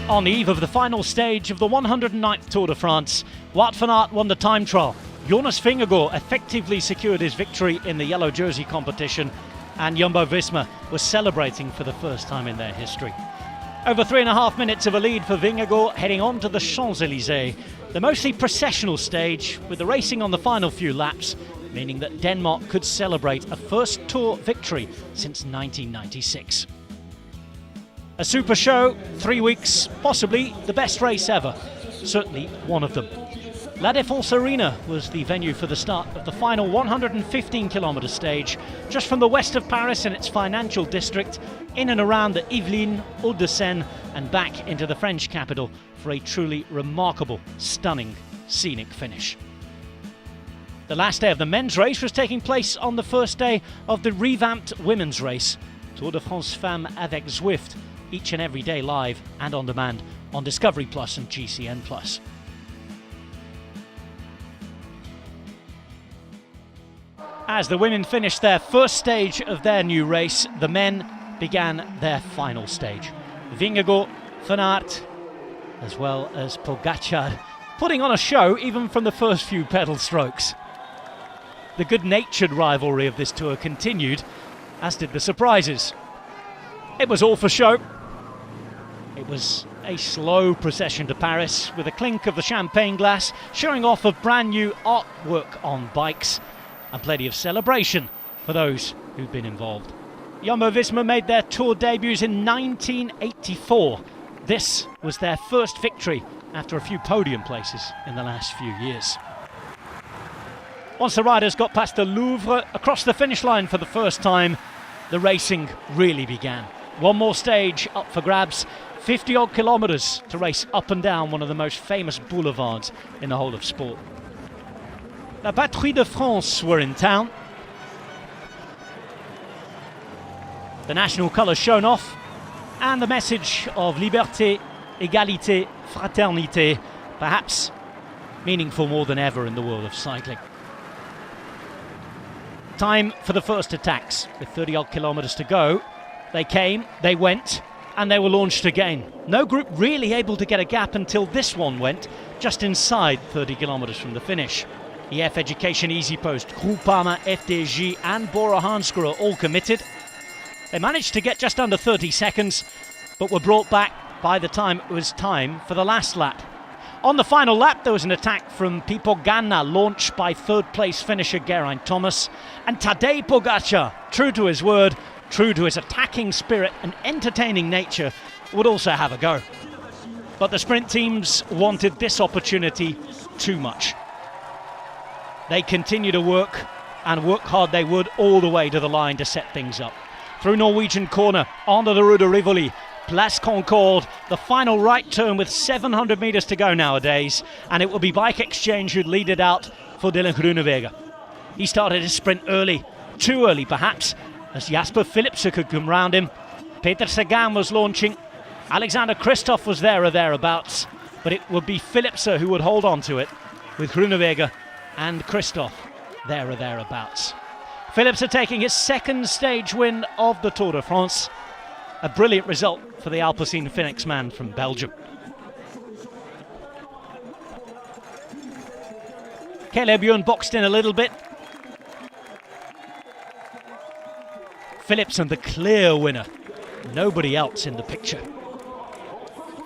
On the eve of the final stage of the 109th Tour de France, Wout van Aert won the time trial. Jonas Vingegaard effectively secured his victory in the yellow jersey competition, and Jumbo-Visma was celebrating for the first time in their history. Over 3.5 minutes of a lead for Vingegaard heading on to the Champs-Élysées, the mostly processional stage with the racing on the final few laps, meaning that Denmark could celebrate a first Tour victory since 1996. A super show, 3 weeks, possibly the best race ever, certainly one of them. La Défense Arena was the venue for the start of the final 115-kilometre stage, just from the west of Paris in its financial district, in and around the Yvelines, Hauts-de-Seine, and back into the French capital for a truly remarkable, stunning, scenic finish. The last day of the men's race was taking place on the first day of the revamped women's race, Tour de France Femmes avec Zwift, each and every day live and on demand on Discovery Plus and GCN Plus. As the women finished their first stage of their new race, the men began their final stage. Vingegaard, Van Aert, as well as Pogačar, putting on a show even from the first few pedal strokes. The good-natured rivalry of this tour continued, as did the surprises. It was all for show. It was a slow procession to Paris with a clink of the champagne glass, showing off of brand new artwork on bikes, and plenty of celebration for those who'd been involved. Jumbo-Visma made their Tour debuts in 1984. This was their first victory after a few podium places in the last few years. Once the riders got past the Louvre, across the finish line for the first time, the racing really began. One more stage up for grabs, 50-odd kilometres to race up and down one of the most famous boulevards in the whole of sport. La Patrie de France were in town. The national colours shown off, and the message of liberté, égalité, fraternité, perhaps meaningful more than ever in the world of cycling. Time for the first attacks. With 30-odd kilometres to go, they came, they went, and they were launched again. No group really able to get a gap until this one went, just inside 30 kilometres from the finish. EF Education Easy Post, Groupama, FDJ and Bora Hansgrohe all committed. They managed to get just under 30 seconds, but were brought back by the time it was time for the last lap. On the final lap, there was an attack from Pipo Ganna, launched by third-place finisher Geraint Thomas. And Tadej Pogačar, true to his word, true to his attacking spirit and entertaining nature, would also have a go. But the sprint teams wanted this opportunity too much. They continue to work, and work hard they would, all the way to the line to set things up. Through Norwegian corner, onto the Rue de Rivoli, Place Concorde, the final right turn with 700 metres to go nowadays, and it will be Bike Exchange who'd lead it out for Dylan Groenewegen. He started his sprint early, too early perhaps, as Jasper Philipsen could come round him. Peter Sagan was launching, Alexander Kristoff was there or thereabouts, but it would be Philipsen who would hold on to it, with Groenewegen and Kristoff there or thereabouts. Philipsen taking his second stage win of the Tour de France. A brilliant result for the Alpecin Phoenix man from Belgium. Caleb Ewan boxed in a little bit. Philipsen the clear winner. Nobody else in the picture.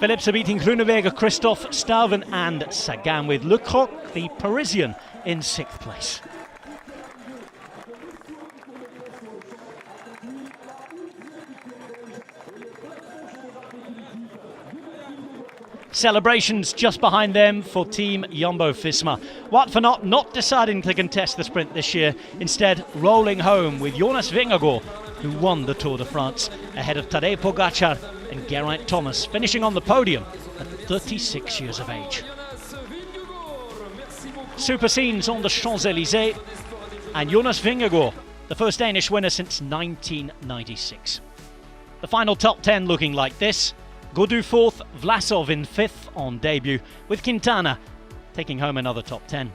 Philipsen beating Groenewegen, Kristoff, Stuyven and Sagan, with Le Croc, the Parisian, in 6th place. Celebrations just behind them for Team Jumbo-Visma. Wout van Aert not deciding to contest the sprint this year, instead rolling home with Jonas Vingegaard, who won the Tour de France, ahead of Tadej Pogačar and Geraint Thomas, finishing on the podium at 36 years of age. Super scenes on the Champs-Élysées, and Jonas Vingegaard, the first Danish winner since 1996. The final top 10 looking like this. Gaudu 4th, Vlasov in 5th on debut, with Quintana taking home another top 10.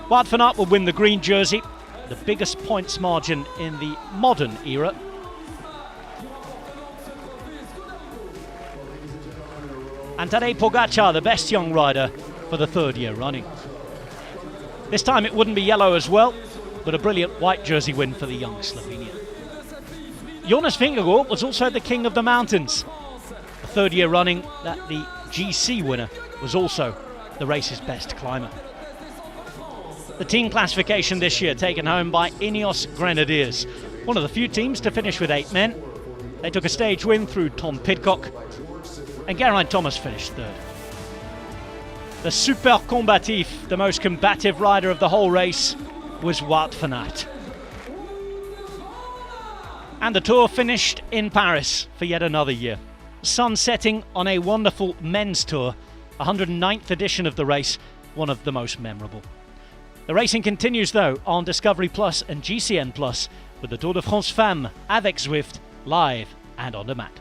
Wout van Aert will win the green jersey, the biggest points margin in the modern era. And Tadej Pogačar, the best young rider for the third year running. This time it wouldn't be yellow as well, but a brilliant white jersey win for the young Slovenian. Jonas Vingegaard was also the king of the mountains. The third year running that the GC winner was also the race's best climber. The team classification this year taken home by Ineos Grenadiers, one of the few teams to finish with 8 men. They took a stage win through Tom Pidcock, and Geraint Thomas finished third. The super combatif, the most combative rider of the whole race, was Wout van Aert. And the Tour finished in Paris for yet another year. Sun setting on a wonderful men's tour, 109th edition of the race, one of the most memorable. The racing continues though on Discovery Plus and GCN Plus with the Tour de France Femmes avec Zwift live and on demand.